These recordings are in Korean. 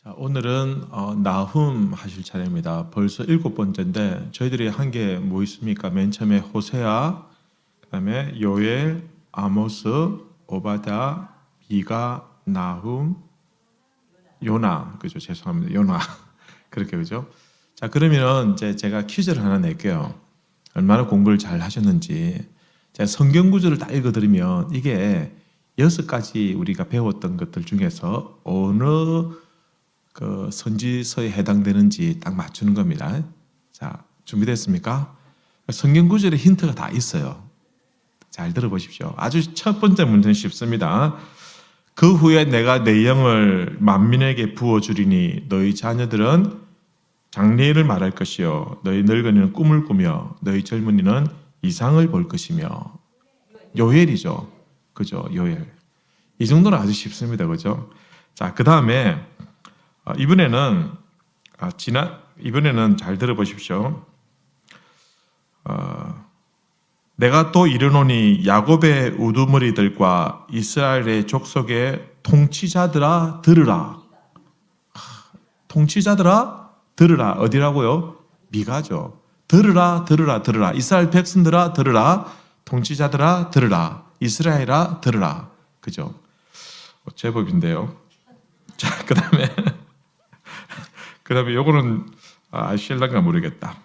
자, 오늘은 나훔 하실 차례입니다. 벌써 7번째인데 저희들이 한 게 뭐 있습니까? 맨 처음에 호세아, 그다음에 요엘, 아모스, 오바댜, 미가, 나훔, 요나. 그죠? 죄송합니다. 요나. 그렇게 그죠? 자, 그러면은 이제 제가 퀴즈를 하나 낼게요. 얼마나 공부를 잘 하셨는지. 제가 성경 구절을 다 읽어드리면 이게 6가지 우리가 배웠던 것들 중에서 어느 그 선지서에 해당되는지 딱 맞추는 겁니다. 자, 준비됐습니까? 성경 구절에 힌트가 다 있어요. 잘 들어보십시오. 아주 첫 번째 문제는 쉽습니다. 그 후에 내가 내 영을 만민에게 부어주리니 너희 자녀들은 장래일을 말할 것이요 너희 늙은이는 꿈을 꾸며 너희 젊은이는 이상을 볼 것이며. 요엘이죠. 그죠? 요엘. 이 정도는 아주 쉽습니다. 그죠? 자, 그 다음에 이번에는 잘 들어보십시오. 내가 또 이르노니 야곱의 우두머리들과 이스라엘의 족속의 통치자들아 들으라. 통치자들아 들으라. 어디라고요? 미가죠. 들으라 들으라 들으라. 이스라엘 백성들아 들으라. 통치자들아 들으라. 이스라엘아 들으라. 그죠? 제법인데요. 자, 그 다음에 요거는 아실란가 모르겠다.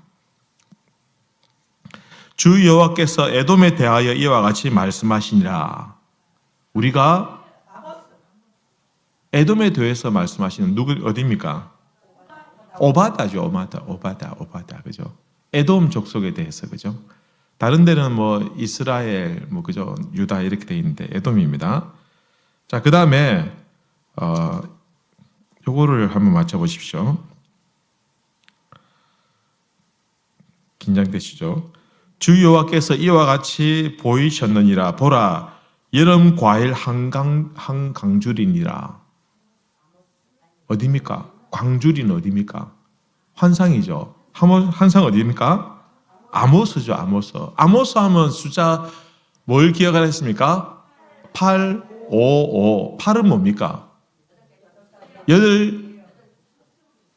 주 여호와께서 에돔에 대하여 이와 같이 말씀하시니라. 우리가 에돔에 대해서 말씀하시는 누구 어디입니까? 오바다죠. 오바다. 그죠? 에돔 족속에 대해서. 그죠? 다른 데는 뭐 이스라엘 그죠? 유다 이렇게 돼 있는데 에돔입니다. 자, 그 다음에 요거를 한번 맞춰 보십시오. 긴장되시죠? 주 여호와께서 이와 같이 보이셨느니라. 보라, 여름 과일 한 강줄이니라. 어디입니까? 광줄이는 어디입니까? 환상이죠. 환상 어디입니까? 아모스죠. 아모스 하면 숫자 뭘 기억을 했습니까? 8, 5, 5. 8은 뭡니까? 8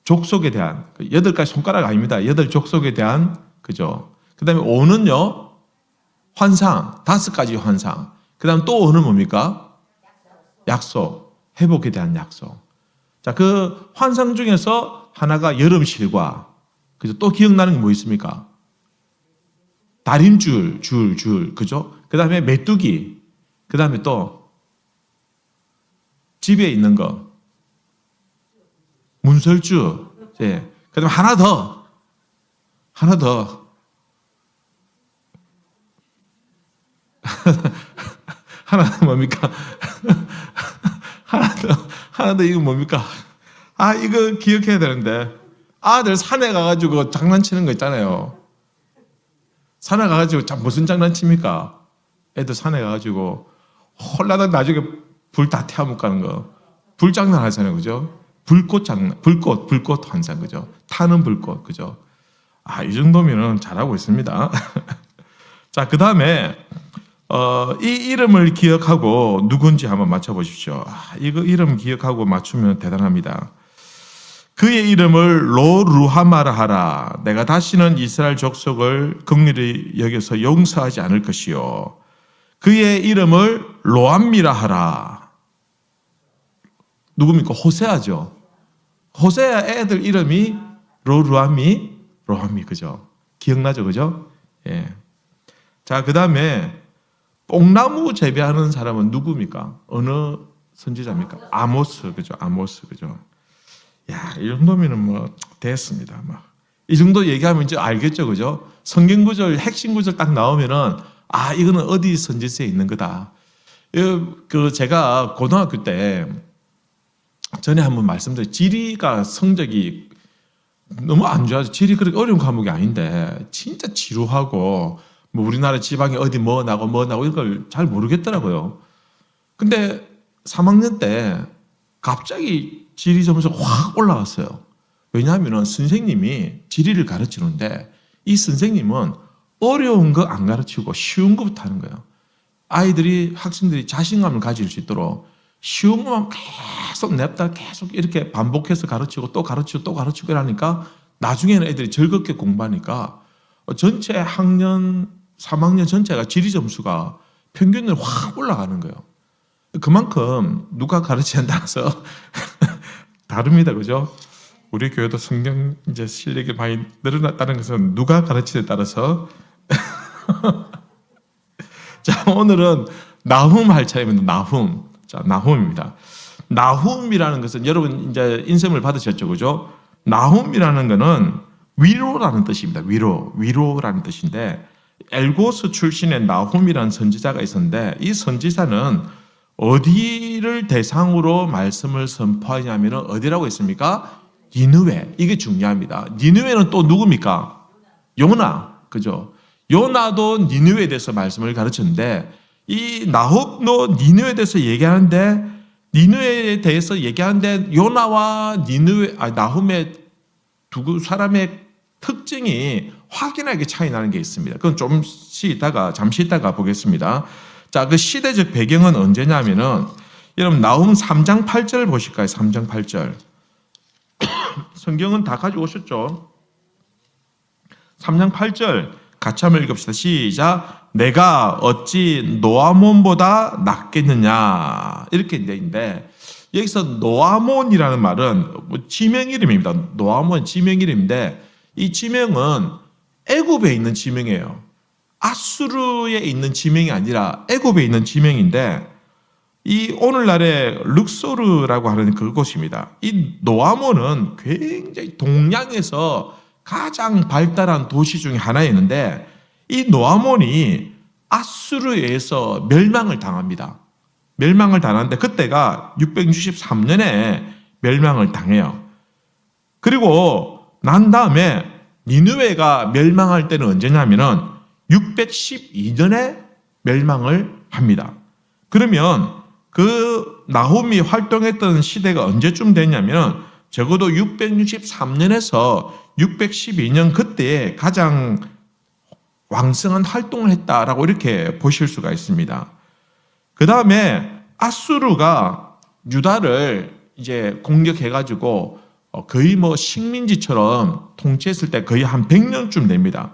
족속에 대한, 8가지 손가락 아닙니다. 8 족속에 대한, 그죠? 그 다음에 5는요, 환상, 5가지 환상. 그 다음 또 5는 뭡니까? 약속, 회복에 대한 약속. 자, 그 환상 중에서 하나가 여름실과, 그죠? 또 기억나는 게 뭐 있습니까? 다림줄, 그죠? 그 다음에 메뚜기, 그 다음에 또 집에 있는 거, 문설주. 예. 그 다음에 하나 더. 하나 더 뭡니까? 하나 더 이거 뭡니까? 이거 기억해야 되는데. 아들 산에 가가지고 장난치는 거 있잖아요. 산에 가가지고 무슨 장난칩니까? 애들 산에 가가지고 홀라당 나중에 불 다 태워못 가는 거. 불장난 하잖아요. 그죠? 불꽃 환상. 그죠? 타는 불꽃. 그죠? 이 정도면은 잘하고 있습니다. 자, 그 다음에, 이 이름을 기억하고 누군지 한번 맞춰보십시오. 이거 이름 기억하고 맞추면 대단합니다. 그의 이름을 로루하마라 하라. 내가 다시는 이스라엘 족속을 긍휼히 여겨서 용서하지 않을 것이요. 그의 이름을 로암미라 하라. 누굽니까? 호세아죠. 호세아 애들 이름이 로루아미, 그죠? 기억나죠? 그죠? 예. 자, 그 다음에 뽕나무 재배하는 사람은 누굽니까? 어느 선지자입니까? 아모스, 그죠? 그죠? 야, 이 정도면은 뭐 됐습니다. 이 정도 얘기하면 이제 알겠죠? 그죠? 성경 구절, 핵심 구절 딱 나오면은 이거는 어디 선지서에 있는 거다. 제가 고등학교 때 전에 한번 말씀드린 지리가 성적이 너무 안 좋아서 지리 그렇게 어려운 과목이 아닌데 진짜 지루하고 우리나라 지방에 어디 뭐 나고 이런 걸 잘 모르겠더라고요. 근데 3학년 때 갑자기 지리 점수가 확 올라왔어요. 왜냐하면 선생님이 지리를 가르치는데 이 선생님은 어려운 거 안 가르치고 쉬운 것부터 하는 거예요. 학생들이 자신감을 가질 수 있도록 쉬운 것만 계속 냅다 계속 이렇게 반복해서 가르치고 또 가르치고 또 가르치고 이러니까 나중에는 애들이 즐겁게 공부하니까 전체 학년 3학년 전체가 지리 점수가 평균으로 확 올라가는 거예요. 그만큼 누가 가르치는 따라서 다릅니다. 그죠? 우리 교회도 성경 이제 실력이 많이 늘어났다는 것은 누가 가르치냐에 따라서 자, 오늘은 나훔 할 차례입니다. 나훔. 자, 나훔입니다. 나훔이라는 것은 여러분 이제 인셈을 받으셨죠. 그죠? 나훔이라는 것은 위로라는 뜻입니다. 위로라는 뜻인데 엘고스 출신의 나훔이라는 선지자가 있었는데 이 선지자는 어디를 대상으로 말씀을 선포하냐면 어디라고 했습니까? 니느웨. 이게 중요합니다. 니느웨는 또 누굽니까? 요나. 그죠? 요나도 니느웨에 대해서 말씀을 가르쳤는데 이 나훔도 니느웨에 대해서 얘기하는데 니느웨에 대해서 얘기하는데 요나와 나훔의 두 사람의 특징이 확연하게 차이 나는 게 있습니다. 그건 잠시 있다가 보겠습니다. 자, 그 시대적 배경은 언제냐면은 여러분 나훔 3장 8절 보실까요? 3장 8절. 성경은 다 가지고 오셨죠? 3장 8절 같이 한번 읽읍시다. 시작. 내가 어찌 노아몬보다 낫겠느냐 이렇게 돼 있는데 여기서 노아몬이라는 말은 지명 이름입니다. 노아몬 지명 이름인데 이 지명은 애굽에 있는 지명이에요. 아수르에 있는 지명이 아니라 애굽에 있는 지명인데 이 오늘날의 룩소르라고 하는 그곳입니다. 이 노아몬은 굉장히 동양에서 가장 발달한 도시 중에 하나였는데 이 노아몬이 아수르에서 멸망을 당합니다. 멸망을 당하는데 그때가 663년에 멸망을 당해요. 그리고 난 다음에 니느웨가 멸망할 때는 언제냐면은 612년에 멸망을 합니다. 그러면 그 나훔이 활동했던 시대가 언제쯤 됐냐면 적어도 663년에서 612년 그때에 가장 왕성한 활동을 했다라고 이렇게 보실 수가 있습니다. 그 다음에 아수르가 유다를 이제 공격해가지고 거의 뭐 식민지처럼 통치했을 때 거의 한 100년쯤 됩니다.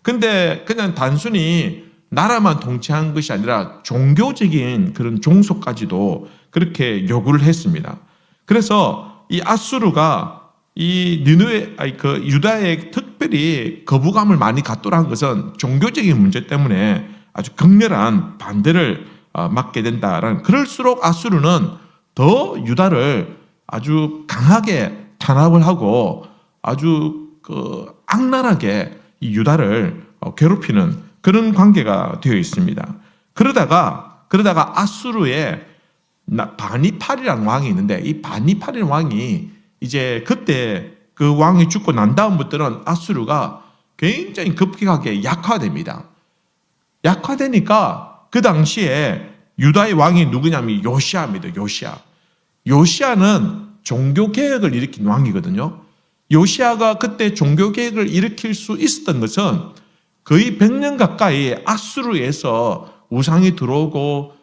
근데 그냥 단순히 나라만 통치한 것이 아니라 종교적인 그런 종속까지도 그렇게 요구를 했습니다. 그래서 이 아수르가 이 유다에 특별히 거부감을 많이 갖도록 것은 종교적인 문제 때문에 아주 극렬한 반대를 맞게 된다라는. 그럴수록 아수르는 더 유다를 아주 강하게 탄압을 하고 아주 악랄하게 이 유다를 괴롭히는 그런 관계가 되어 있습니다. 그러다가 아수르에 바니팔이라는 왕이 있는데 이 바니팔이라는 왕이 이제 그때 그 왕이 죽고 난 다음부터는 아수르가 굉장히 급격하게 약화됩니다. 약화되니까 그 당시에 유다의 왕이 누구냐면 요시아입니다. 요시아는 종교개혁을 일으킨 왕이거든요. 요시아가 그때 종교개혁을 일으킬 수 있었던 것은 거의 100년 가까이 아수르에서 우상이 들어오고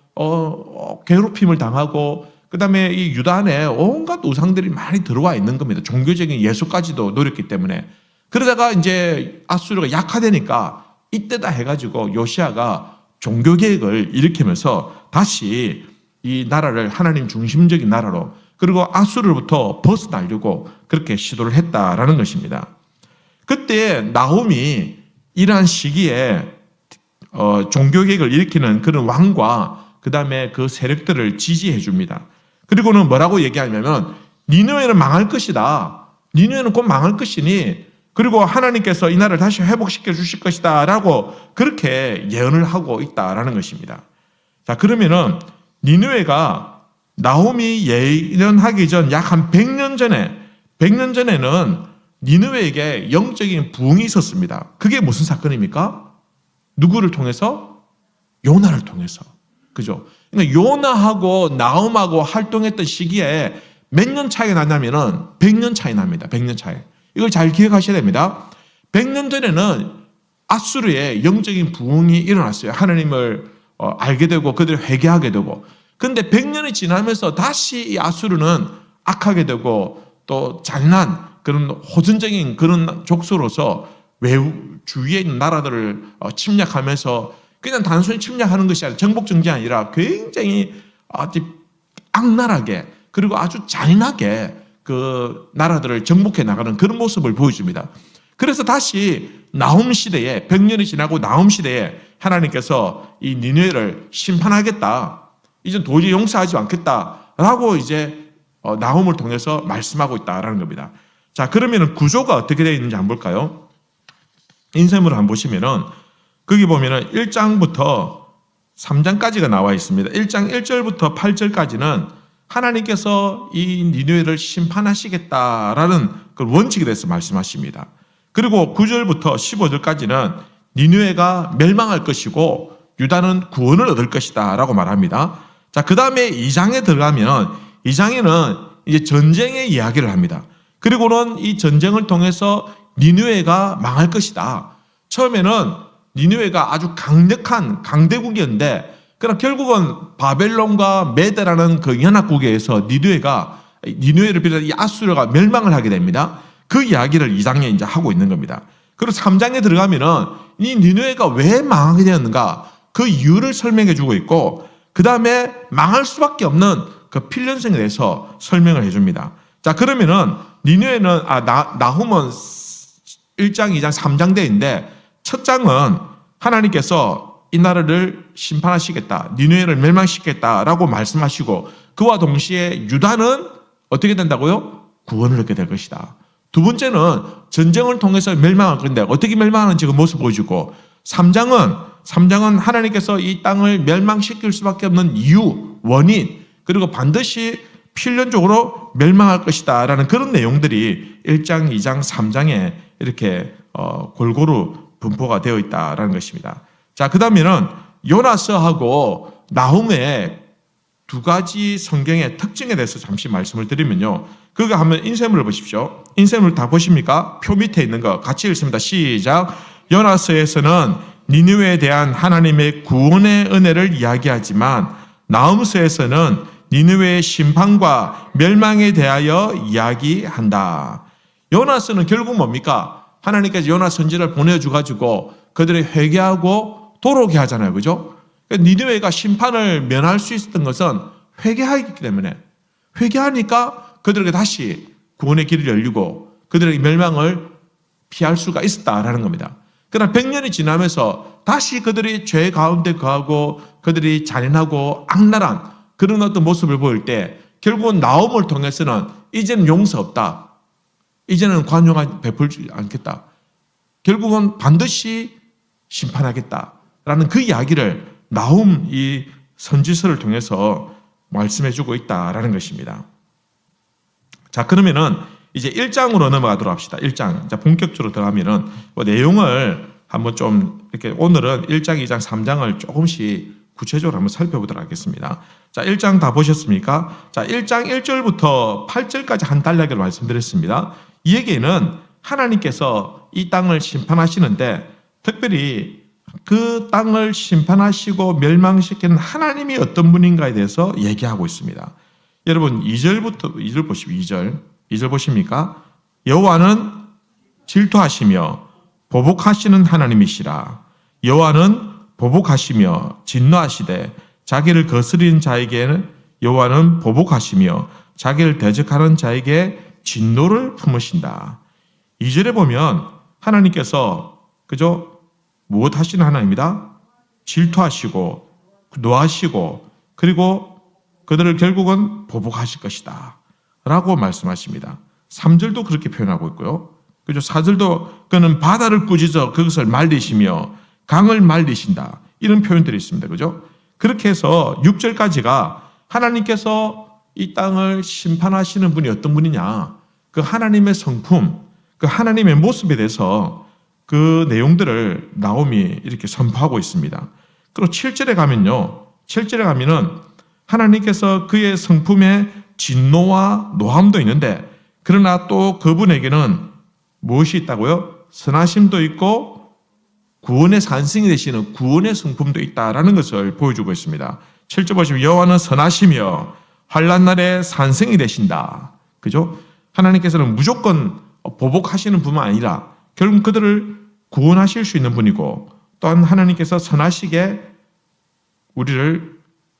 괴롭힘을 당하고 그 다음에 이 유다 안에 온갖 우상들이 많이 들어와 있는 겁니다. 종교적인 예수까지도 노렸기 때문에. 그러다가 이제 아수르가 약화되니까 이때다 해가지고 요시아가 종교개혁을 일으키면서 다시 이 나라를 하나님 중심적인 나라로 그리고 아수르로부터 벗어나려고 그렇게 시도를 했다라는 것입니다. 그때 나훔이 이러한 시기에 종교개혁을 일으키는 그런 왕과 그 다음에 그 세력들을 지지해 줍니다. 그리고는 뭐라고 얘기하냐면 니느웨는 망할 것이다. 니느웨는 곧 망할 것이니 그리고 하나님께서 이 나라를 다시 회복시켜 주실 것이다 라고 그렇게 예언을 하고 있다라는 것입니다. 자, 그러면은 니느웨가 나훔이 예언하기 전 약 한 100년 전에는 니느웨에게 영적인 부흥이 있었습니다. 그게 무슨 사건입니까? 누구를 통해서? 요나를 통해서. 그죠? 그러니까 요나하고 나훔하고 활동했던 시기에 몇 년 차이가 나냐면은 100년 차이 납니다. 100년 차이. 이걸 잘 기억하셔야 됩니다. 100년 전에는 아수르에 영적인 부흥이 일어났어요. 하나님을 알게 되고 그들이 회개하게 되고 근데 100년이 지나면서 다시 이 아수르는 악하게 되고 또 잔인한 그런 호전적인 그런 족수로서 주위에 있는 나라들을 침략하면서 그냥 단순히 침략하는 것이 아니라 정복정전이 아니라 굉장히 아주 악랄하게 그리고 아주 잔인하게 그 나라들을 정복해 나가는 그런 모습을 보여줍니다. 그래서 다시 나훔 시대에 100년이 지나고 나훔 시대에 하나님께서 이 니느웨를 심판하겠다. 이제 도저히 용서하지 않겠다라고 이제 나훔을 통해서 말씀하고 있다라는 겁니다. 자, 그러면은 구조가 어떻게 되어 있는지 한번 볼까요? 인쇄물을 한번 보시면은 거기 보면은 1장부터 3장까지가 나와 있습니다. 1장 1절부터 8절까지는 하나님께서 이 니느웨를 심판하시겠다라는 그 원칙에 대해서 말씀하십니다. 그리고 9절부터 15절까지는 니느웨가 멸망할 것이고 유다는 구원을 얻을 것이다 라고 말합니다. 자, 그 다음에 2장에 들어가면 2장에는 이제 전쟁의 이야기를 합니다. 그리고는 이 전쟁을 통해서 니느웨가 망할 것이다. 처음에는 니느웨가 아주 강력한 강대국이었는데 그러나 결국은 바벨론과 메대라는 그 연합국에 의해서 니느웨를 비롯한 이 아수르가 멸망을 하게 됩니다. 그 이야기를 2장에 이제 하고 있는 겁니다. 그리고 3장에 들어가면은 이 니느웨가 왜 망하게 되었는가 그 이유를 설명해 주고 있고 그 다음에 망할 수밖에 없는 그 필연성에 대해서 설명을 해줍니다. 자, 그러면은 니느웨는 나훔은 1장, 2장, 3장대인데 첫 장은 하나님께서 이 나라를 심판하시겠다, 니느웨를 멸망시키겠다라고 말씀하시고 그와 동시에 유다는 어떻게 된다고요? 구원을 얻게 될 것이다. 두 번째는 전쟁을 통해서 멸망할 건데 어떻게 멸망하는지 그 모습 보여주고 3장은 하나님께서 이 땅을 멸망시킬 수밖에 없는 이유, 원인 그리고 반드시 필연적으로 멸망할 것이다 라는 그런 내용들이 1장, 2장, 3장에 이렇게 골고루 분포가 되어 있다라는 것입니다. 자, 그 다음에는 요나서하고 나훔의 두 가지 성경의 특징에 대해서 잠시 말씀을 드리면요. 그거 한번 인쇄물을 보십시오. 인쇄물 다 보십니까? 표 밑에 있는 거 같이 읽습니다. 시작. 요나서에서는 니느웨에 대한 하나님의 구원의 은혜를 이야기하지만 나훔서에서는 니느웨의 심판과 멸망에 대하여 이야기한다. 요나서는 결국 뭡니까? 하나님께서 요나 선지를 보내줘가지고 그들이 회개하고 돌아오게 하잖아요. 그죠? 니느웨가 심판을 면할 수 있었던 것은 회개하기 때문에 회개하니까 그들에게 다시 구원의 길이 열리고 그들에게 멸망을 피할 수가 있었다라는 겁니다. 그러나 100년이 지나면서 다시 그들이 죄 가운데 거하고 그들이 잔인하고 악랄한 그런 어떤 모습을 보일 때 결국은 나훔을 통해서는 이제는 용서 없다. 이제는 관용을 베풀지 않겠다. 결국은 반드시 심판하겠다라는 그 이야기를 나훔 이 선지서를 통해서 말씀해주고 있다라는 것입니다. 자, 그러면은 이제 1장으로 넘어가도록 합시다. 1장. 자, 본격적으로 들어가면은 내용을 한번 좀 이렇게 오늘은 1장, 2장, 3장을 조금씩 구체적으로 한번 살펴보도록 하겠습니다. 자, 1장 다 보셨습니까? 자, 1장 1절부터 8절까지 한 단락을 말씀드렸습니다. 이 얘기는 하나님께서 이 땅을 심판하시는데 특별히 그 땅을 심판하시고 멸망시키는 하나님이 어떤 분인가에 대해서 얘기하고 있습니다. 여러분 2절 보십시오. 2절 보십니까? 여호와는 질투하시며 보복하시는 하나님이시라. 여호와는 보복하시며 진노하시되 자기를 거스리는 자에게는 여호와는 보복하시며 자기를 대적하는 자에게 진노를 품으신다. 2절에 보면 하나님께서 그죠? 무엇 하시는 하나님이다? 질투하시고 노하시고 그리고 그들을 결국은 보복하실 것이다 라고 말씀하십니다. 3절도 그렇게 표현하고 있고요. 그죠? 4절도 그는 바다를 꾸짖어 그것을 말리시며 강을 말리신다. 이런 표현들이 있습니다. 그죠? 그렇게 해서 6절까지가 하나님께서 이 땅을 심판하시는 분이 어떤 분이냐. 그 하나님의 성품, 그 하나님의 모습에 대해서 그 내용들을 나홈이 이렇게 선포하고 있습니다. 그리고 7절에 가면요. 7절에 가면은 하나님께서 그의 성품에 진노와 노함도 있는데 그러나 또 그분에게는 무엇이 있다고요? 선하심도 있고 구원의 산승이 되시는 구원의 성품도 있다라는 것을 보여주고 있습니다. 7절 보시면 여호와는 선하시며 환난 날에 산성이 되신다. 그죠? 하나님께서는 무조건 보복하시는 분만 아니라 결국 그들을 구원하실 수 있는 분이고 또한 하나님께서 선하시게 우리를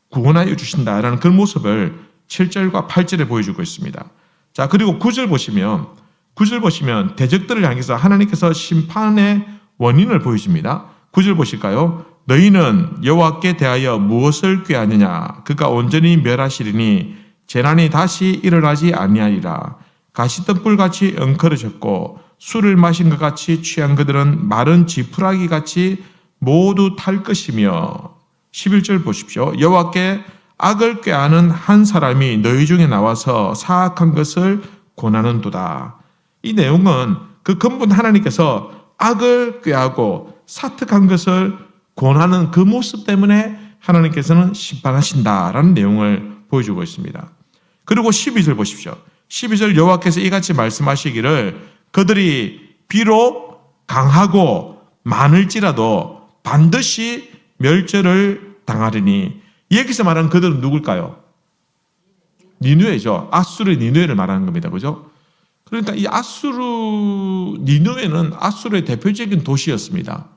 구원하여 주신다라는 그런 모습을 7절과 8절에 보여주고 있습니다. 자, 그리고 9절 보시면 대적들을 향해서 하나님께서 심판의 원인을 보여줍니다. 9절 보실까요? 너희는 여호와께 대하여 무엇을 꾀하느냐? 그가 온전히 멸하시리니 재난이 다시 일어나지 아니하리라. 가시덤불같이 엉클어졌고 술을 마신 것 같이 취한 그들은 마른 지푸라기 같이 모두 탈 것이며 11절 보십시오. 여호와께 악을 꾀하는 한 사람이 너희 중에 나와서 사악한 것을 권하는도다. 이 내용은 그 근본 하나님께서 악을 꾀하고 사특한 것을 권하는 그 모습 때문에 하나님께서는 심판하신다라는 내용을 보여주고 있습니다. 그리고 12절 보십시오. 12절 여호와께서 이같이 말씀하시기를 그들이 비록 강하고 많을지라도 반드시 멸절을 당하리니 여기서 말하는 그들은 누굴까요? 니느웨죠. 아수르의 니느웨를 말하는 겁니다. 그죠? 그러니까 이 니느웨는 아수르의 대표적인 도시였습니다.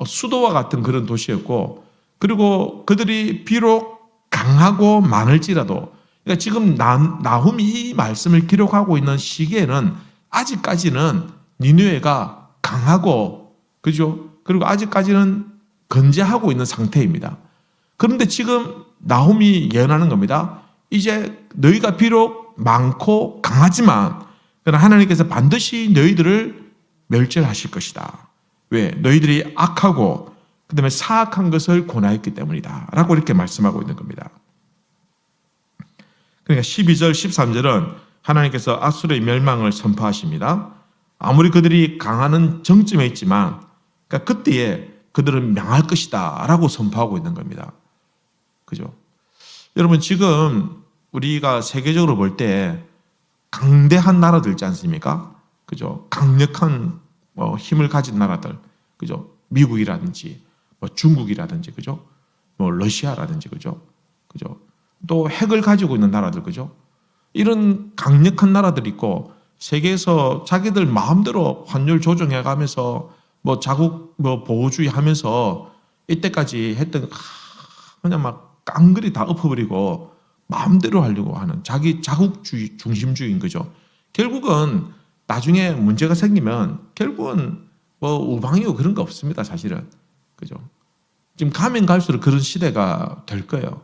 수도와 같은 그런 도시였고 그리고 그들이 비록 강하고 많을지라도 그러니까 지금 나훔이 이 말씀을 기록하고 있는 시기에는 아직까지는 니느웨가 강하고 그죠? 그리고 아직까지는 건재하고 있는 상태입니다. 그런데 지금 나훔이 예언하는 겁니다. 이제 너희가 비록 많고 강하지만 그러나 하나님께서 반드시 너희들을 멸절하실 것이다. 왜? 너희들이 악하고 그 다음에 사악한 것을 권하였기 때문이다. 라고 이렇게 말씀하고 있는 겁니다. 그러니까 12절, 13절은 하나님께서 아수르의 멸망을 선포하십니다. 아무리 그들이 강하는 정점에 있지만 그러니까 그때에 그들은 명할 것이다 라고 선포하고 있는 겁니다. 그죠? 여러분 지금 우리가 세계적으로 볼 때 강대한 나라들 있지 않습니까? 그죠? 강력한 힘을 가진 나라들, 그죠? 미국이라든지 중국이라든지 그죠? 러시아라든지 그죠? 그죠? 또 핵을 가지고 있는 나라들 그죠? 이런 강력한 나라들이 있고 세계에서 자기들 마음대로 환율 조정해 가면서 자국 보호주의 하면서 이때까지 했던 그냥 막 깡그리 다 엎어버리고 마음대로 하려고 하는 자기 자국주의 중심주의인 거죠. 결국은 나중에 문제가 생기면 결국은 우방이고 그런 거 없습니다. 사실은 그죠. 지금 가면 갈수록 그런 시대가 될 거예요.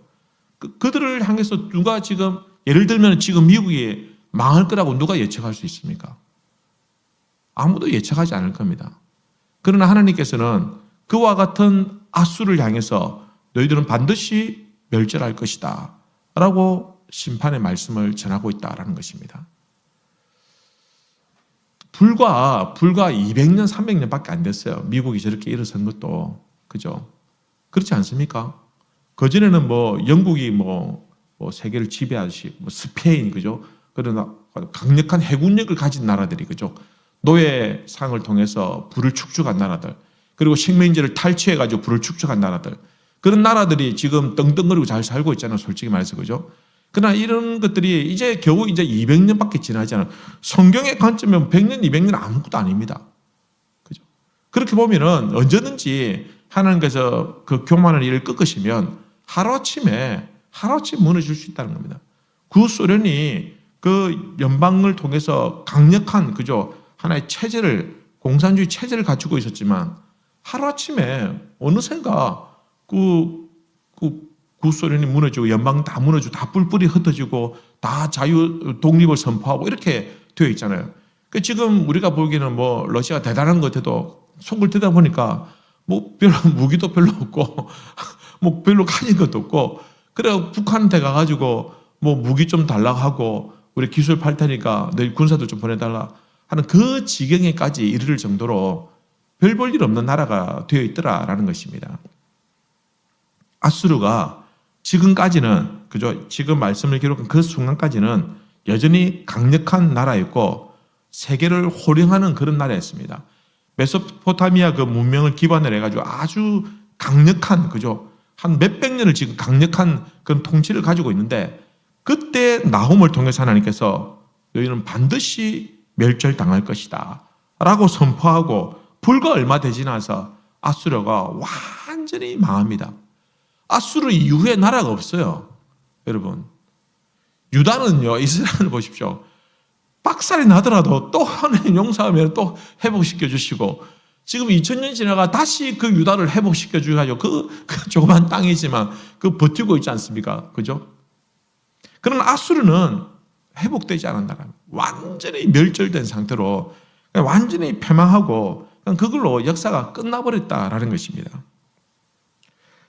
그들을 향해서 누가 지금 예를 들면 지금 미국이 망할 거라고 누가 예측할 수 있습니까? 아무도 예측하지 않을 겁니다. 그러나 하나님께서는 그와 같은 아수를 향해서 너희들은 반드시 멸절할 것이다 라고 심판의 말씀을 전하고 있다라는 것입니다. 불과 200년, 300년밖에 안 됐어요. 미국이 저렇게 일어선 것도. 그죠? 그렇지 않습니까? 그전에는 영국이 세계를 지배하듯이 스페인, 그죠? 그러나 강력한 해군력을 가진 나라들이, 그죠? 노예상을 통해서 부를 축적한 나라들, 그리고 식민지를 탈취해가지고 부를 축적한 나라들, 그런 나라들이 지금 떵떵거리고 잘 살고 있잖아요. 솔직히 말해서, 그죠? 그러나 이런 것들이 이제 겨우 200년밖에 지나지 않아요. 성경의 관점이면 100년, 200년 아무것도 아닙니다. 그죠? 그렇게 보면은 언제든지 하나님께서 그 교만한 일을 꺾으시면 하루아침에 무너질 수 있다는 겁니다. 구소련이 그 연방을 통해서 강력한, 그죠? 하나의 체제를, 공산주의 체제를 갖추고 있었지만 하루아침에 어느샌가 구소련이 무너지고 연방 다 무너지고 다 뿔뿔이 흩어지고 다 자유 독립을 선포하고 이렇게 되어 있잖아요. 지금 우리가 보기에는 러시아가 대단한 것 같아도 속을 들여다 보니까 별로 무기도 별로 없고 별로 가진 것도 없고 그래 북한한테 가가지고 무기 좀 달라고 하고 우리 기술 팔 테니까 너희 군사들 좀 보내달라 하는 그 지경에까지 이를 정도로 별 볼 일 없는 나라가 되어 있더라라는 것입니다. 아수르가 지금까지는, 그죠? 지금 말씀을 기록한 그 순간까지는 여전히 강력한 나라였고 세계를 호령하는 그런 나라였습니다. 메소포타미아 그 문명을 기반으로 해가지고 아주 강력한, 그죠? 한 몇백 년을 지금 강력한 그런 통치를 가지고 있는데 그때 나훔을 통해서 하나님께서 너희는 반드시 멸절당할 것이다 라고 선포하고 불과 얼마 되지 나서 아수르가 완전히 망합니다. 아수르 이후에 나라가 없어요. 여러분, 유다는요, 이스라엘을 보십시오. 빡살이 나더라도 또 하나님 용서하면 또 회복시켜 주시고 지금 2000년 지나가 다시 그 유다를 회복시켜 주셔가지고 그 조그만 땅이지만 그 버티고 있지 않습니까? 그죠? 그러나 아수르는 회복되지 않았다. 완전히 멸절된 상태로 완전히 패망하고 그걸로 역사가 끝나버렸다라는 것입니다.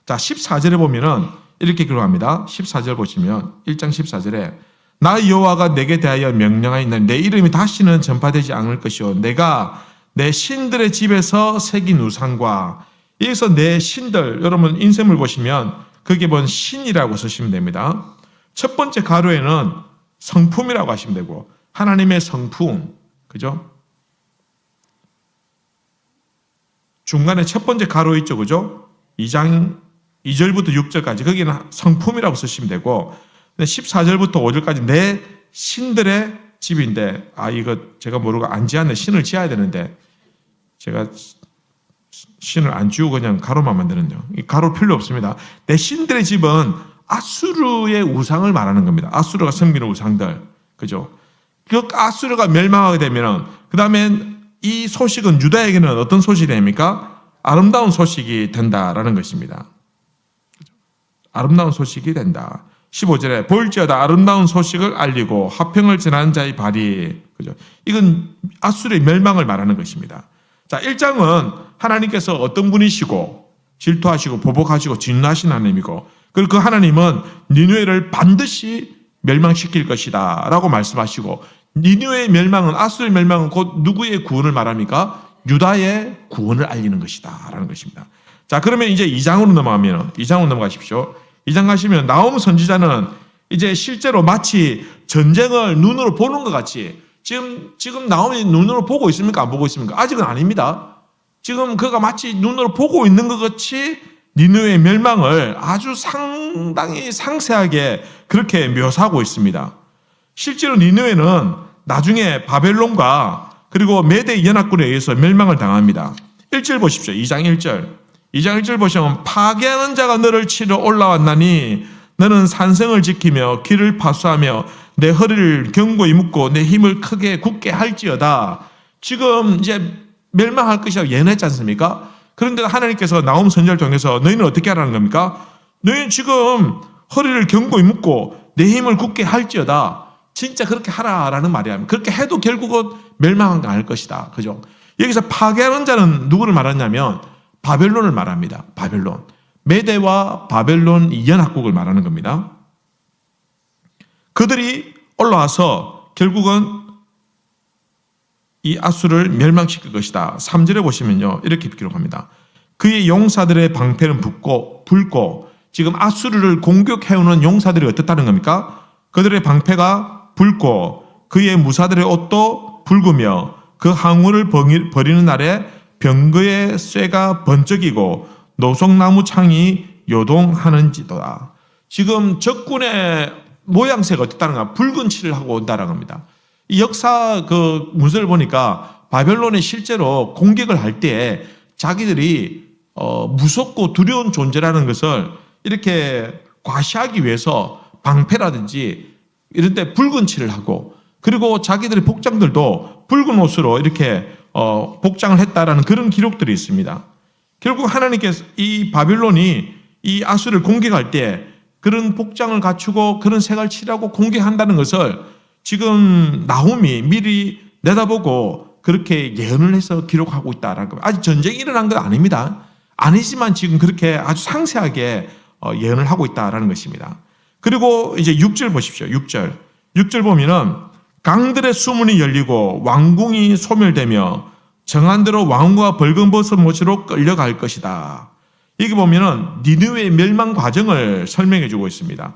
자, 14절에 보면은 이렇게 기록합니다. 14절 보시면 1장 14절에 나 여호와가 내게 대하여 명령하였나니 내 이름이 다시는 전파되지 않을 것이요 내가 내 신들의 집에서 새긴 우상과 여기서 내 신들 여러분 인쇄물 보시면 거기에 본 신이라고 쓰시면 됩니다. 첫 번째 가로에는 성품이라고 하시면 되고 하나님의 성품 그죠? 중간에 첫 번째 가로 있죠 그죠? 2장 2절부터 6절까지 거기는 성품이라고 쓰시면 되고 14절부터 5절까지 내 신들의 집인데 이거 제가 모르고 안 지었네. 신을 지어야 되는데 제가 신을 안 지우고 그냥 가로만 만드는요. 이 가로 필요 없습니다. 내 신들의 집은 아수르의 우상을 말하는 겁니다. 아수르가 섬기는 우상들 그죠? 그 아수르가 멸망하게 되면 그 다음에 이 소식은 유다에게는 어떤 소식이 됩니까? 아름다운 소식이 된다라는 것입니다. 아름다운 소식이 된다. 15절에 볼지어다 아름다운 소식을 알리고 화평을 전하는 자의 발이 그죠? 이건 아수르의 멸망을 말하는 것입니다. 자, 1장은 하나님께서 어떤 분이시고 질투하시고 보복하시고 진노하신 하나님이고 그리고 그 하나님은 니느웨를 반드시 멸망시킬 것이다 라고 말씀하시고 니느웨의 멸망은 아수르의 멸망은 곧 누구의 구원을 말합니까? 유다의 구원을 알리는 것이다 라는 것입니다. 자, 그러면 이제 2장으로 넘어가면 2장으로 넘어가십시오. 2장 가시면 나홈 선지자는 이제 실제로 마치 전쟁을 눈으로 보는 것 같이 지금 나홈이 눈으로 보고 있습니까? 안 보고 있습니까? 아직은 아닙니다. 지금 그가 마치 눈으로 보고 있는 것 같이 니느웨의 멸망을 아주 상당히 상세하게 그렇게 묘사하고 있습니다. 실제로 니느웨는 나중에 바벨론과 그리고 메대 연합군에 의해서 멸망을 당합니다. 1절 보십시오. 2장 1절. 2장 1절 보시면 파괴하는 자가 너를 치러 올라왔나니 너는 산성을 지키며 길을 파수하며 내 허리를 견고히 묶고 내 힘을 크게 굳게 할지어다. 지금 이제 멸망할 것이라고 예언했지 않습니까? 그런데 하나님께서 나홈 선지자를 통해서 너희는 어떻게 하라는 겁니까? 너희는 지금 허리를 견고히 묶고 내 힘을 굳게 할지어다. 진짜 그렇게 하라라는 말이야. 그렇게 해도 결국은 멸망한 거 아닐 것이다. 그죠? 여기서 파괴하는 자는 누구를 말하냐면 바벨론을 말합니다. 바벨론. 메대와 바벨론 연합국을 말하는 겁니다. 그들이 올라와서 결국은 이 아수를 멸망시킬 것이다. 3절에 보시면요. 이렇게 기록합니다. 그의 용사들의 방패는 붉고 지금 아수르를 공격해오는 용사들이 어떻다는 겁니까? 그들의 방패가 붉고 그의 무사들의 옷도 붉으며 그 항우를 버리는 날에 병거의 쇠가 번쩍이고 노송나무 창이 요동하는지도다. 지금 적군의 모양새가 어떻다는가? 붉은 칠을 하고 온다는 겁니다. 이 역사 그 문서를 보니까 바벨론이 실제로 공격을 할 때 자기들이 무섭고 두려운 존재라는 것을 이렇게 과시하기 위해서 방패라든지 이런 데 붉은 칠을 하고 그리고 자기들의 복장들도 붉은 옷으로 이렇게 복장을 했다라는 그런 기록들이 있습니다. 결국 하나님께서 이 바벨론이 이 아수를 공격할 때 그런 복장을 갖추고 그런 색을 칠하고 공격한다는 것을 지금 나홈이 미리 내다보고 그렇게 예언을 해서 기록하고 있다라는 겁니다. 아직 전쟁이 일어난 건 아닙니다. 아니지만 지금 그렇게 아주 상세하게 예언을 하고 있다라는 것입니다. 그리고 이제 6절 보십시오. 6절 보면은 강들의 수문이 열리고 왕궁이 소멸되며 정한대로 왕과 벌금벗은 못으로 끌려갈 것이다. 여기 보면은 니느웨의 멸망 과정을 설명해 주고 있습니다.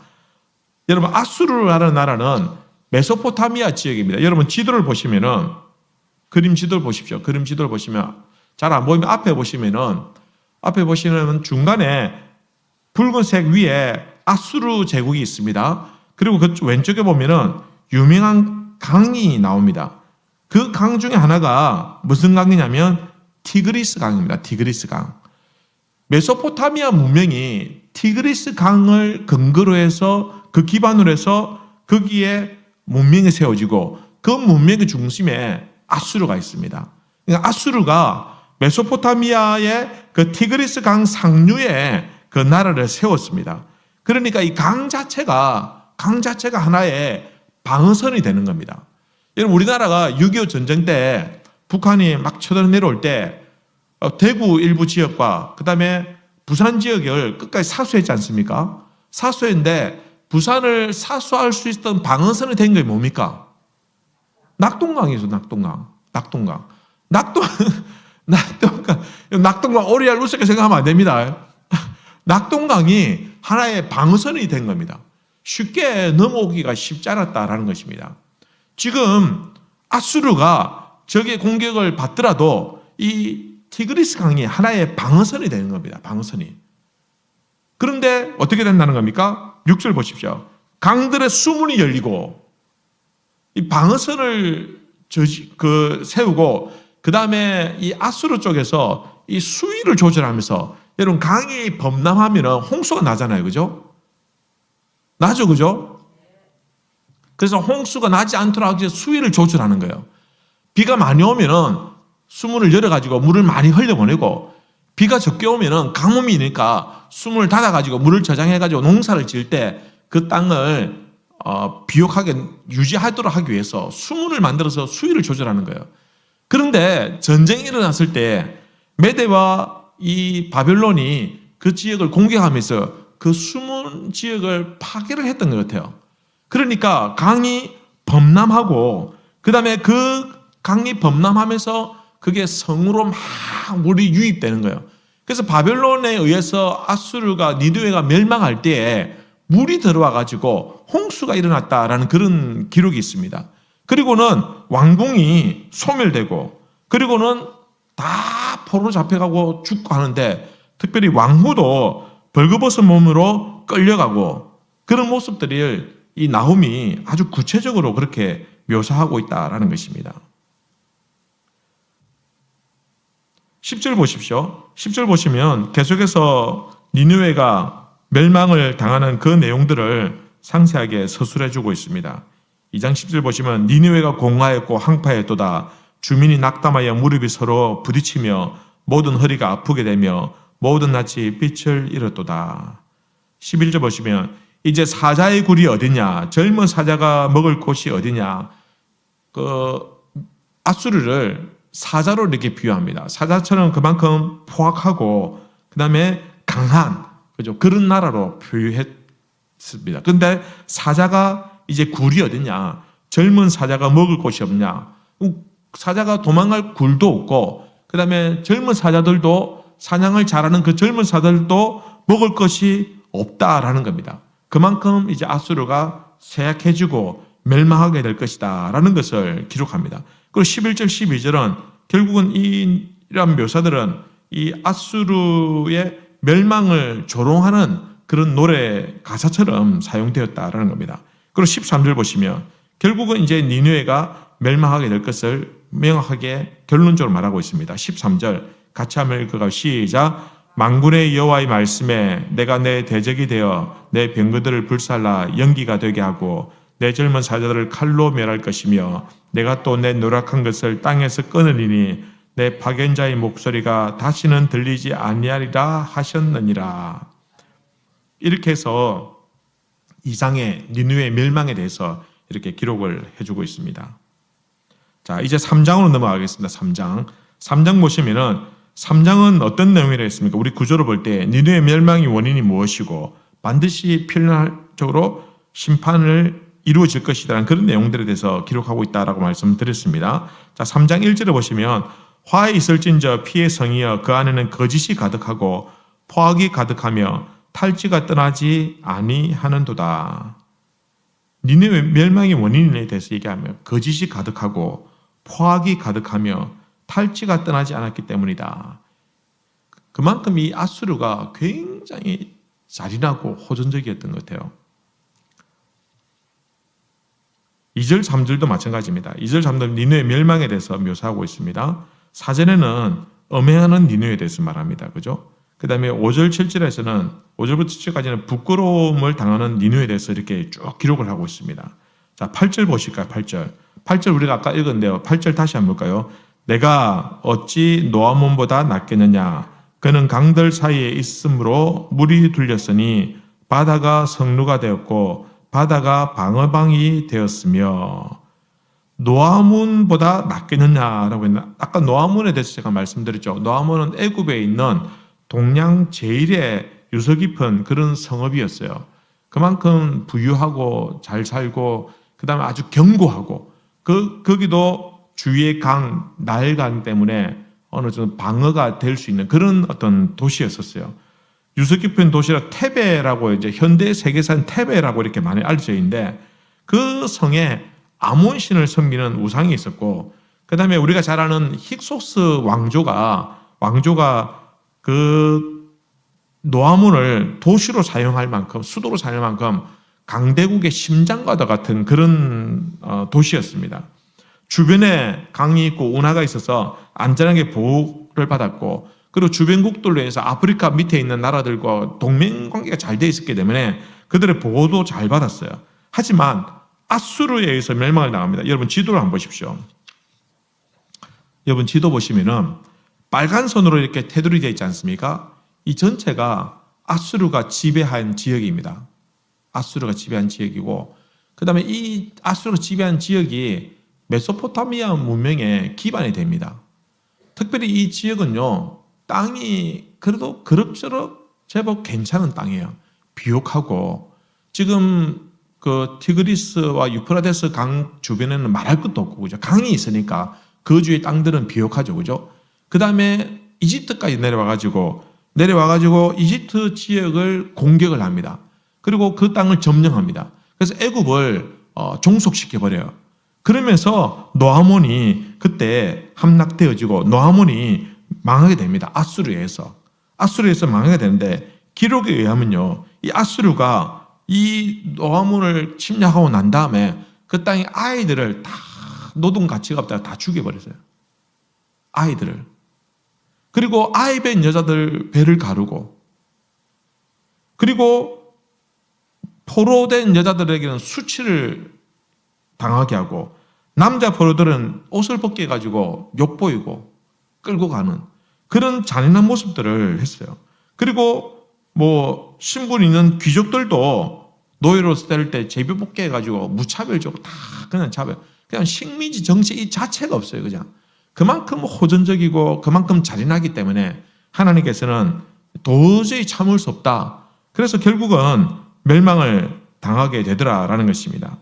여러분 아수르라는 나라는 메소포타미아 지역입니다. 여러분 지도를 보시면은 그림 지도를 보십시오. 그림 지도를 보시면 잘 안 보이면 앞에 보시면은 중간에 붉은색 위에 아수르 제국이 있습니다. 그리고 그 왼쪽에 보면은 유명한 강이 나옵니다. 그 강 중에 하나가 무슨 강이냐면 티그리스 강입니다. 티그리스 강. 메소포타미아 문명이 티그리스 강을 근거로 해서 그 기반으로 해서 거기에 문명이 세워지고 그 문명의 중심에 아수르가 있습니다. 그러니까 아수르가 메소포타미아의 그 티그리스 강 상류에 그 나라를 세웠습니다. 그러니까 이 강 자체가 하나의 방어선이 되는 겁니다. 여러분, 우리나라가 6.25 전쟁 때 북한이 막 쳐들어 내려올 때 대구 일부 지역과 그 다음에 부산 지역을 끝까지 사수했지 않습니까? 사수했는데 부산을 사수할 수 있었던 방어선이 된 게 뭡니까? 낙동강이죠. 낙동강 오리알 우습게 생각하면 안 됩니다. 낙동강이 하나의 방어선이 된 겁니다. 쉽게 넘어오기가 쉽지 않았다라는 것입니다. 지금 아수르가 적의 공격을 받더라도 이 티그리스 강이 하나의 방어선이 되는 겁니다. 방어선이. 그런데 어떻게 된다는 겁니까? 6절 보십시오. 강들의 수문이 열리고 이 방어선을 세우고 그 다음에 이 아수르 쪽에서 이 수위를 조절하면서 여러분 강이 범람하면 홍수가 나잖아요. 그죠? 나죠. 그죠? 그래서 홍수가 나지 않도록 하기 위해서 수위를 조절하는 거예요. 비가 많이 오면은 수문을 열어가지고 물을 많이 흘려보내고 비가 적게 오면은 가뭄이니까 수문을 닫아가지고 물을 저장해가지고 농사를 지을 때 그 땅을 비옥하게 유지하도록 하기 위해서 수문을 만들어서 수위를 조절하는 거예요. 그런데 전쟁이 일어났을 때 메대와 이 바벨론이 그 지역을 공격하면서 그 수문 지역을 파괴를 했던 것 같아요. 그러니까 강이 범람하고 그 다음에 그 강이 범람하면서 그게 성으로 막 물이 유입되는 거예요. 그래서 바벨론에 의해서 아수르가 니느웨가 멸망할 때에 물이 들어와 가지고 홍수가 일어났다라는 그런 기록이 있습니다. 그리고는 왕궁이 소멸되고 그리고는 다 포로로 잡혀가고 죽고 하는데 특별히 왕후도 벌거벗은 몸으로 끌려가고 그런 모습들을 이 나훔이 아주 구체적으로 그렇게 묘사하고 있다라는 것입니다. 10절 보십시오. 10절 보시면 계속해서 니느웨가 멸망을 당하는 그 내용들을 상세하게 서술해주고 있습니다. 2장 10절 보시면 니느웨가 공하였고 항파했도다. 주민이 낙담하여 무릎이 서로 부딪히며 모든 허리가 아프게 되며 모든 낯이 빛을 잃었도다. 11절 보시면 이제 사자의 굴이 어디냐? 젊은 사자가 먹을 곳이 어디냐? 아수르를 사자로 이렇게 비유합니다. 사자처럼 그만큼 포악하고 그 다음에 강한 그죠? 그런 나라로 표현했습니다. 그런데 사자가 이제 굴이 어디냐? 젊은 사자가 먹을 곳이 없냐? 사자가 도망갈 굴도 없고 그 다음에 젊은 사자들도 사냥을 잘하는 그 젊은 사자들도 먹을 것이 없다라는 겁니다. 그만큼 이제 아수르가 쇠약해지고 멸망하게 될 것이다 라는 것을 기록합니다. 그리고 11절 12절은 결국은 이런 묘사들은 이 아수르의 멸망을 조롱하는 그런 노래 가사처럼 사용되었다라는 겁니다. 그리고 13절 보시면 결국은 이제 니느웨가 멸망하게 될 것을 명확하게 결론적으로 말하고 있습니다. 13절 같이 한번 읽어가 시작. 만군의 여호와의 말씀에 내가 내 대적이 되어 내 병거들을 불살라 연기가 되게 하고 내 젊은 사자들을 칼로 멸할 것이며 내가 또 내 노력한 것을 땅에서 끊으리니 내 파견자의 목소리가 다시는 들리지 아니하리라 하셨느니라. 이렇게 해서 이상의 니느웨 멸망에 대해서 이렇게 기록을 해주고 있습니다. 자, 이제 3장으로 넘어가겠습니다. 3장 보시면은 3장은 어떤 내용이라 했습니까? 우리 구조를 볼 때 니느웨 멸망의 원인이 무엇이고 반드시 필연적으로 심판을 이루어질 것이라는 그런 내용들에 대해서 기록하고 있다라고 말씀드렸습니다. 자, 3장 1절을 보시면 화에 있을진저 피의 성이여 그 안에는 거짓이 가득하고 포악이 가득하며 탈취가 떠나지 아니하는도다. 니느웨 멸망의 원인에 대해서 얘기하며 거짓이 가득하고 포악이 가득하며 탈취가 떠나지 않았기 때문이다. 그만큼 이 아수르가 굉장히 잔인하고 호전적이었던 것 같아요. 2절, 3절도 마찬가지입니다. 2절, 3절 니느웨 멸망에 대해서 묘사하고 있습니다. 사전에는 엄해하는 니느웨에 대해서 말합니다. 그죠? 그 다음에 5절, 7절에서는 5절부터 7절까지는 부끄러움을 당하는 니느웨에 대해서 이렇게 쭉 기록을 하고 있습니다. 자, 8절 보실까요? 8절. 8절 우리가 아까 읽었는데요. 8절 다시 한번 볼까요? 내가 어찌 노아몬보다 낫겠느냐? 그는 강들 사이에 있으므로 물이 둘렸으니 바다가 성루가 되었고 바다가 방어방이 되었으며 노아몬보다 낫겠느냐라고 했나? 아까 노아몬에 대해서 제가 말씀드렸죠. 노아몬은 애굽에 있는 동양 제일의 유서 깊은 그런 성읍이었어요. 그만큼 부유하고 잘 살고 그 다음에 아주 견고하고 거기도 주위의 강, 나일강 때문에 어느 정도 방어가 될 수 있는 그런 어떤 도시였었어요. 유서 깊은 도시라 테베라고 이제 현대 세계사는 테베라고 이렇게 많이 알려져 있는데 그 성에 아몬 신을 섬기는 우상이 있었고 그 다음에 우리가 잘 아는 힉소스 왕조가 그 노아몬을 도시로 사용할 만큼 수도로 사용할 만큼 강대국의 심장과도 같은 그런 도시였습니다. 주변에 강이 있고 운하가 있어서 안전하게 보호를 받았고 그리고 주변국들로 인해서 아프리카 밑에 있는 나라들과 동맹관계가 잘 돼 있었기 때문에 그들의 보호도 잘 받았어요. 하지만 아수르에 의해서 멸망을 당합니다. 여러분 지도를 한번 보십시오. 여러분 지도 보시면은 빨간 선으로 이렇게 테두리 되어 있지 않습니까? 이 전체가 아수르가 지배한 지역입니다. 아수르가 지배한 지역이고 그 다음에 이 아수르가 지배한 지역이 메소포타미아 문명의 기반이 됩니다. 특별히 이 지역은요, 땅이 그래도 그럭저럭 제법 괜찮은 땅이에요. 비옥하고 지금 그 티그리스와 유프라데스 강 주변에는 말할 것도 없고 그죠? 강이 있으니까 그 주의 땅들은 비옥하죠, 그죠? 그 다음에 이집트까지 내려와가지고 이집트 지역을 공격을 합니다. 그리고 그 땅을 점령합니다. 그래서 애굽을 종속시켜 버려요. 그러면서 노아몬이 그때 함락되어지고 노아몬이 망하게 됩니다. 아수르에서 망하게 되는데 기록에 의하면요, 이 아수르가 이 노아몬을 침략하고 난 다음에 그 땅의 아이들을 다 노동 가치가 없다가 다 죽여버렸어요. 아이들을. 그리고 아이 뵌 여자들 배를 가르고 그리고 포로된 여자들에게는 수치를 당하게 하고 남자 포로들은 옷을 벗게 해가지고 욕보이고 끌고 가는 그런 잔인한 모습들을 했어요. 그리고 뭐 신분 있는 귀족들도 노예로 때릴 때 제비 뽑게 해가지고 무차별적으로 다 그냥 그냥 식민지 정치 이 자체가 없어요. 그냥 그만큼 호전적이고 그만큼 잔인하기 때문에 하나님께서는 도저히 참을 수 없다. 그래서 결국은 멸망을 당하게 되더라라는 것입니다.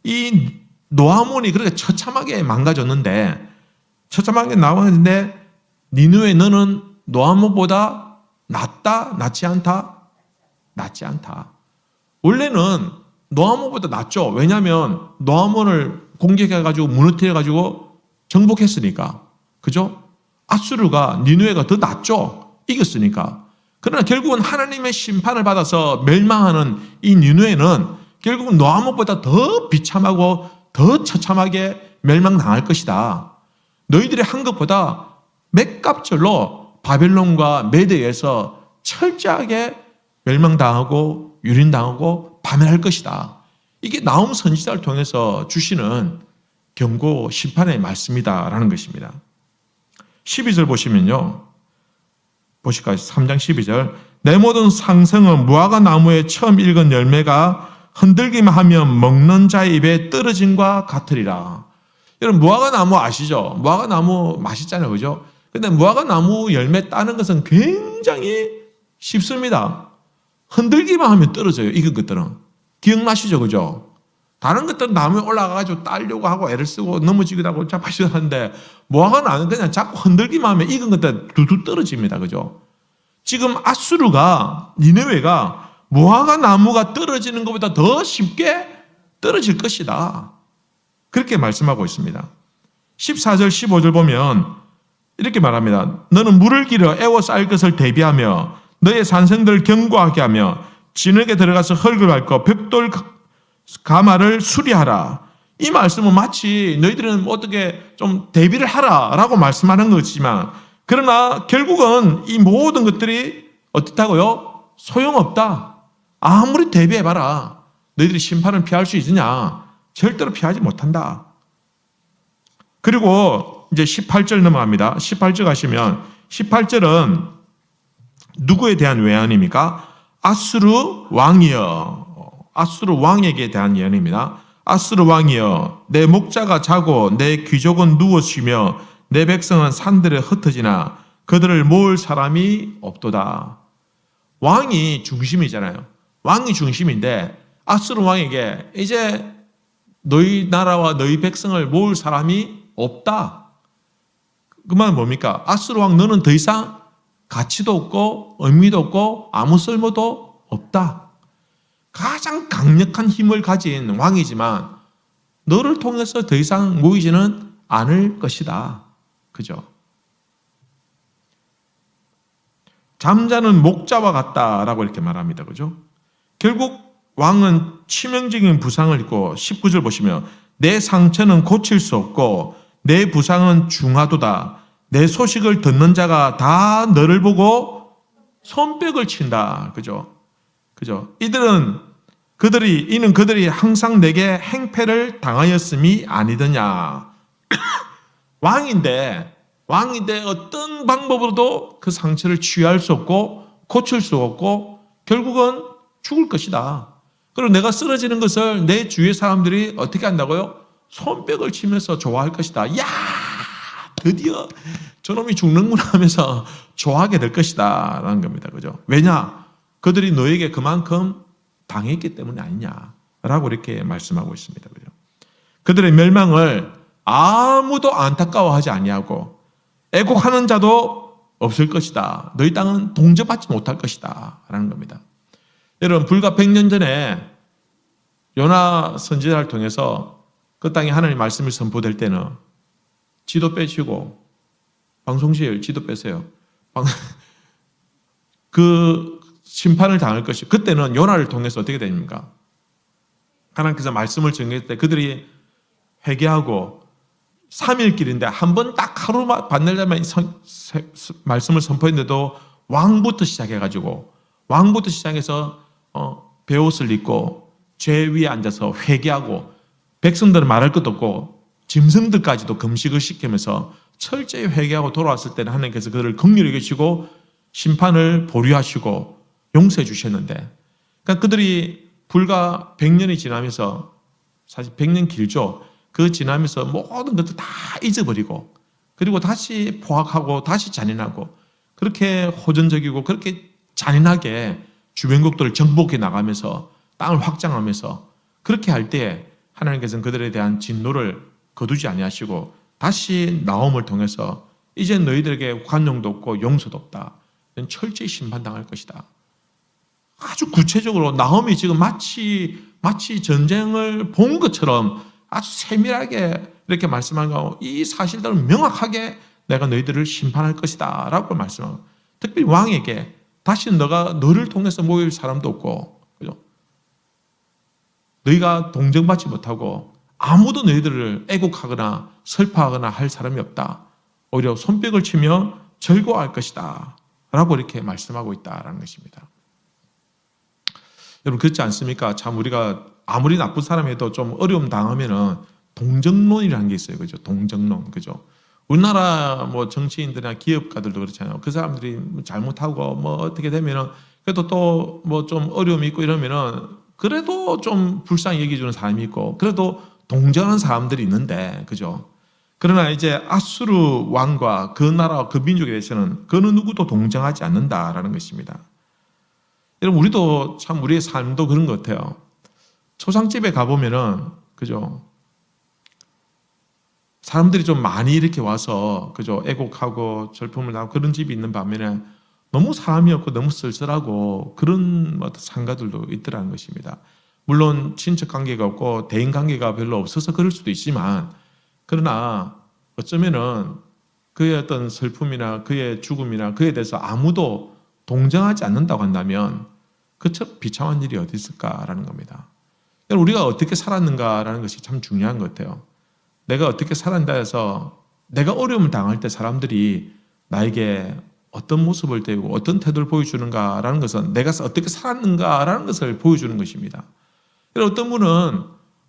이 노아몬이 그렇게 처참하게 망가졌는데 니느웨 너는 노아몬보다 낫다? 낫지 않다? 낫지 않다. 원래는 노아몬보다 낫죠. 왜냐하면 노아몬을 공격해가지고 무너뜨려가지고 정복했으니까. 그죠? 아수르가 니느웨가 더 낫죠. 이겼으니까. 그러나 결국은 하나님의 심판을 받아서 멸망하는 이 니느웨는 결국은 노아몬보다 더 비참하고 더 처참하게 멸망당할 것이다. 너희들이 한 것보다 몇 값절로 바벨론과 메대에서 철저하게 멸망당하고 유린당하고 파멸할 것이다. 이게 나훔 선지자를 통해서 주시는 경고 심판의 말씀이다라는 것입니다. 12절 보시면요. 보실까요? 3장 12절. 내 모든 상성은 무화과 나무에 처음 익은 열매가 흔들기만 하면 먹는 자의 입에 떨어짐과 같으리라. 여러분 무화과 나무 아시죠? 무화과 나무 맛있잖아요. 그죠? 근데 무화과 나무 열매 따는 것은 굉장히 쉽습니다. 흔들기만 하면 떨어져요. 익은 것들은. 기억나시죠? 그죠? 다른 것들은 나무에 올라가가지고 따려고 하고 애를 쓰고 넘어지기도 하고 잡아지기도 하는데 무화과 나무는 그냥 자꾸 흔들기만 하면 익은 것들 두두 떨어집니다. 그죠? 지금 아수르가 니느웨가 무화과 나무가 떨어지는 것보다 더 쉽게 떨어질 것이다. 그렇게 말씀하고 있습니다. 14절 15절 보면 이렇게 말합니다. 너는 물을 길어 애워 쌓일 것을 대비하며 너의 산성들을 견고하게 하며 진흙에 들어가서 흙을 밟고 벽돌 가마를 수리하라. 이 말씀은 마치 너희들은 어떻게 좀 대비를 하라라고 말씀하는 것이지만, 그러나 결국은 이 모든 것들이 어떻다고요? 소용없다. 아무리 대비해봐라. 너희들이 심판을 피할 수 있느냐? 절대로 피하지 못한다. 그리고 이제 18절 넘어갑니다. 18절 가시면 18절은 누구에 대한 외안입니까? 아수르 왕이여. 아수르 왕에게 대한 예언입니다. 아수르 왕이여, 내 목자가 자고 내 귀족은 누워 쉬며 내 백성은 산들에 흩어지나 그들을 모을 사람이 없도다. 왕이 중심이잖아요. 왕이 중심인데 아수르 왕에게 이제 너희 나라와 너희 백성을 모을 사람이 없다. 그 말은 뭡니까? 아수르 왕, 너는 더 이상 가치도 없고 의미도 없고 아무 쓸모도 없다. 가장 강력한 힘을 가진 왕이지만 너를 통해서 더 이상 모이지는 않을 것이다. 그죠? 잠자는 목자와 같다라고 이렇게 말합니다. 그죠? 결국 왕은 치명적인 부상을 입고 19절 보시면 내 상처는 고칠 수 없고 내 부상은 중하도다. 내 소식을 듣는 자가 다 너를 보고 손뼉을 친다. 그죠? 이는 그들이 항상 내게 행패를 당하였음이 아니더냐. 왕인데 어떤 방법으로도 그 상처를 치유할 수 없고 고칠 수 없고 결국은 죽을 것이다. 그리고 내가 쓰러지는 것을 내 주위의 사람들이 어떻게 한다고요? 손뼉을 치면서 좋아할 것이다. 야, 드디어 저놈이 죽는구나 하면서 좋아하게 될 것이다 라는 겁니다. 그죠? 왜냐? 그들이 너에게 그만큼 당했기 때문이 아니냐라고 이렇게 말씀하고 있습니다. 그죠? 그들의 멸망을 아무도 안타까워하지 아니하고 애곡하는 자도 없을 것이다. 너희 땅은 동접받지 못할 것이다 라는 겁니다. 여러분, 불과 100년 전에 요나 선지자를 통해서 그 땅에 하나님의 말씀이 선포될 때는 지도 빼시고 방송실 지도 빼세요. 그 심판을 당할 것이, 그때는 요나를 통해서 어떻게 됩니까? 하나님께서 말씀을 정했을 때 그들이 회개하고 3일 길인데 한 번 딱 하루 반날자만 말씀을 선포했는데도 왕부터 시작해서 베옷을 입고 죄 위에 앉아서 회개하고 백성들은 말할 것도 없고 짐승들까지도 금식을 시키면서 철저히 회개하고 돌아왔을 때는 하나님께서 그들을 긍휼히 여기시고 심판을 보류하시고 용서해 주셨는데, 그러니까 그들이 불과 100년이 지나면서, 사실 100년 길죠. 그 지나면서 모든 것들 다 잊어버리고 그리고 다시 포악하고 다시 잔인하고 그렇게 호전적이고 그렇게 잔인하게 주변국들을 정복해 나가면서 땅을 확장하면서 그렇게 할 때 하나님께서는 그들에 대한 진노를 거두지 아니하시고 다시 나옴을 통해서 이제 너희들에게 관용도 없고 용서도 없다. 철저히 심판당할 것이다. 아주 구체적으로 나홈이 지금 마치 전쟁을 본 것처럼 아주 세밀하게 이렇게 말씀하고 이 사실들을 명확하게 내가 너희들을 심판할 것이다 라고 말씀하고, 특별히 왕에게 다시 너를 통해서 모일 사람도 없고, 그죠? 너희가 동정받지 못하고 아무도 너희들을 애국하거나 슬퍼하거나 할 사람이 없다. 오히려 손뼉을 치며 즐거워할 것이다 라고 이렇게 말씀하고 있다라는 것입니다. 여러분, 그렇지 않습니까? 참 우리가 아무리 나쁜 사람이라도 좀 어려움 당하면은 동정론이라는 게 있어요. 그죠? 동정론. 그죠? 우리나라 뭐 정치인들이나 기업가들도 그렇잖아요. 그 사람들이 잘못하고 뭐 어떻게 되면은 그래도 또 뭐 좀 어려움이 있고 이러면은 그래도 좀 불쌍히 여기주는 사람이 있고 그래도 동정하는 사람들이 있는데, 그죠? 그러나 이제 아수르 왕과 그 나라와 그 민족에 대해서는 그 누구도 동정하지 않는다라는 것입니다. 여러분, 우리도 참 우리의 삶도 그런 것 같아요. 초상집에 가보면은, 그죠? 사람들이 좀 많이 이렇게 와서, 그죠? 애곡하고 절품을 나고 그런 집이 있는 반면에 너무 사람이 없고 너무 쓸쓸하고 그런 상가들도 있더라는 것입니다. 물론 친척 관계가 없고 대인 관계가 별로 없어서 그럴 수도 있지만, 그러나 어쩌면은 그의 어떤 슬픔이나 그의 죽음이나 그에 대해서 아무도 동정하지 않는다고 한다면 그저 비참한 일이 어디 있을까라는 겁니다. 우리가 어떻게 살았는가라는 것이 참 중요한 것 같아요. 내가 어떻게 살았다 해서 내가 어려움을 당할 때 사람들이 나에게 어떤 모습을 떼고 어떤 태도를 보여주는가라는 것은 내가 어떻게 살았는가라는 것을 보여주는 것입니다. 어떤 분은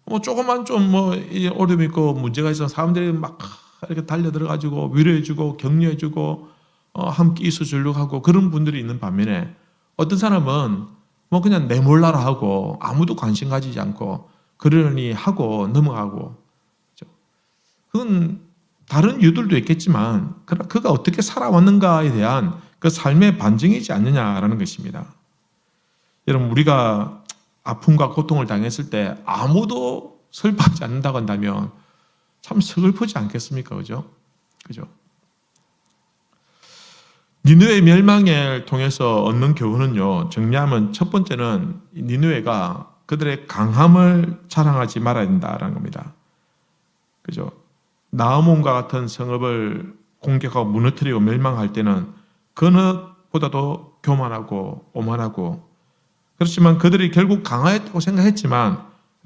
뭐 조금만 좀 뭐 어려움이 있고 문제가 있어서 사람들이 막 이렇게 달려들어가지고 위로해주고 격려해주고 함께 있어주려고 하고 그런 분들이 있는 반면에 어떤 사람은 뭐 그냥 내몰라라 하고 아무도 관심 가지지 않고 그러니 하고 넘어가고, 그건 다른 이유들도 있겠지만 그가 어떻게 살아왔는가에 대한 그 삶의 반증이지 않느냐라는 것입니다. 여러분, 우리가 아픔과 고통을 당했을 때 아무도 슬퍼하지 않는다고 한다면 참 서글프지 않겠습니까? 그죠? 니느웨 멸망을 통해서 얻는 교훈은요, 정리하면 첫 번째는 니느웨가 그들의 강함을 자랑하지 말아야 된다라는 겁니다. 그죠? 나아몬과 같은 성읍을 공격하고 무너뜨리고 멸망할 때는 그 무엇보다도 교만하고 오만하고, 그렇지만 그들이 결국 강하였다고 생각했지만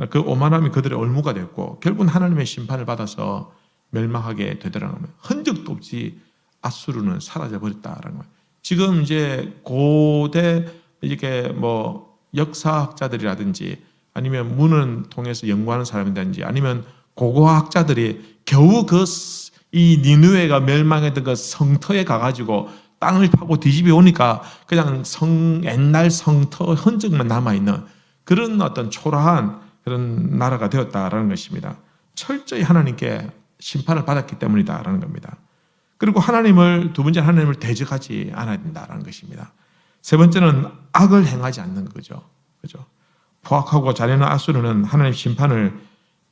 그 오만함이 그들의 올무가 됐고 결국은 하나님의 심판을 받아서 멸망하게 되더라는 거예요. 흔적도 없이 아수르는 사라져 버렸다라는 거예요. 지금 이제 고대 이렇게 뭐 역사학자들이라든지 아니면 문을 통해서 연구하는 사람이라든지 아니면 고고학자들이 겨우 이 니느웨가 멸망했던 그 성터에 가가지고 땅을 파고 뒤집어 오니까 그냥 옛날 성터 흔적만 남아있는 그런 어떤 초라한 그런 나라가 되었다라는 것입니다. 철저히 하나님께 심판을 받았기 때문이다라는 겁니다. 그리고 두 번째 하나님을 대적하지 않아야 된다라는 것입니다. 세 번째는 악을 행하지 않는 거죠. 포악하고 잔인한 아수르는 하나님 심판을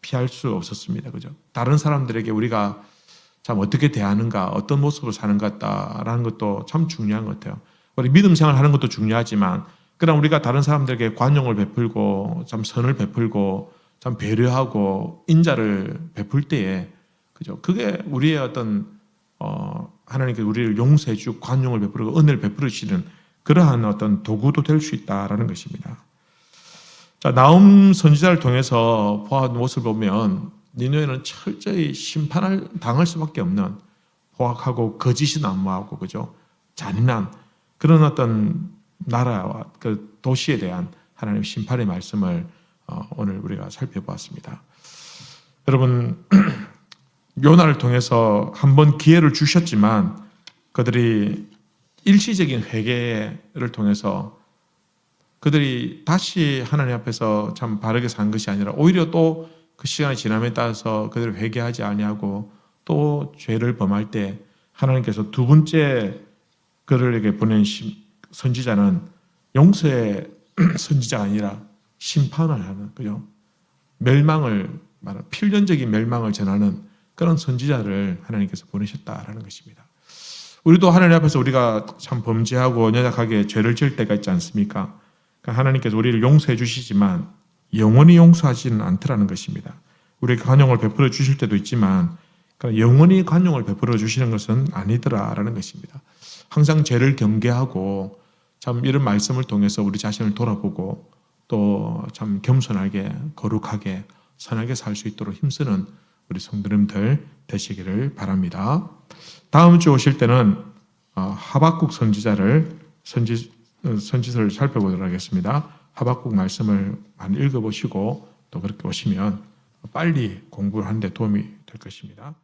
피할 수 없었습니다. 다른 사람들에게 우리가 참 어떻게 대하는가, 어떤 모습으로 사는 것 같다라는 것도 참 중요한 것 같아요. 우리 믿음 생활하는 것도 중요하지만, 그러나 우리가 다른 사람들에게 관용을 베풀고, 참 선을 베풀고, 참 배려하고, 인자를 베풀 때에, 그게 우리의 어떤, 하나님께 우리를 용서해주고, 관용을 베풀고, 은혜를 베풀으시는 그러한 어떤 도구도 될 수 있다라는 것입니다. 자, 나훔 선지자를 통해서 보아한 모습을 보면, 니느웨는 철저히 심판을 당할 수밖에 없는 포악하고 거짓이 난무하고 잔인한 그런 어떤 나라와 그 도시에 대한 하나님의 심판의 말씀을 오늘 우리가 살펴보았습니다. 여러분, 요나를 통해서 한번 기회를 주셨지만 그들이 일시적인 회개를 통해서 그들이 다시 하나님 앞에서 참 바르게 산 것이 아니라 오히려 또 그 시간이 지남에 따라서 그들을 회개하지 아니하고 또 죄를 범할 때 하나님께서 두 번째 그들에게 보낸 선지자는 용서의 선지자가 아니라 심판을 하는, 멸망을 말하는, 필연적인 멸망을 전하는 그런 선지자를 하나님께서 보내셨다라는 것입니다. 우리도 하나님 앞에서 우리가 참 범죄하고 연약하게 죄를 지을 때가 있지 않습니까? 그러니까 하나님께서 우리를 용서해 주시지만 영원히 용서하지는 않더라는 것입니다. 우리에게 관용을 베풀어 주실 때도 있지만 영원히 관용을 베풀어 주시는 것은 아니더라라는 것입니다. 항상 죄를 경계하고 참 이런 말씀을 통해서 우리 자신을 돌아보고 또 참 겸손하게 거룩하게 선하게 살 수 있도록 힘쓰는 우리 성도님들 되시기를 바랍니다. 다음 주 오실 때는 하박국 선지서를 살펴보도록 하겠습니다. 하박국 말씀을 많이 읽어보시고 또 그렇게 오시면 빨리 공부를 하는 데 도움이 될 것입니다.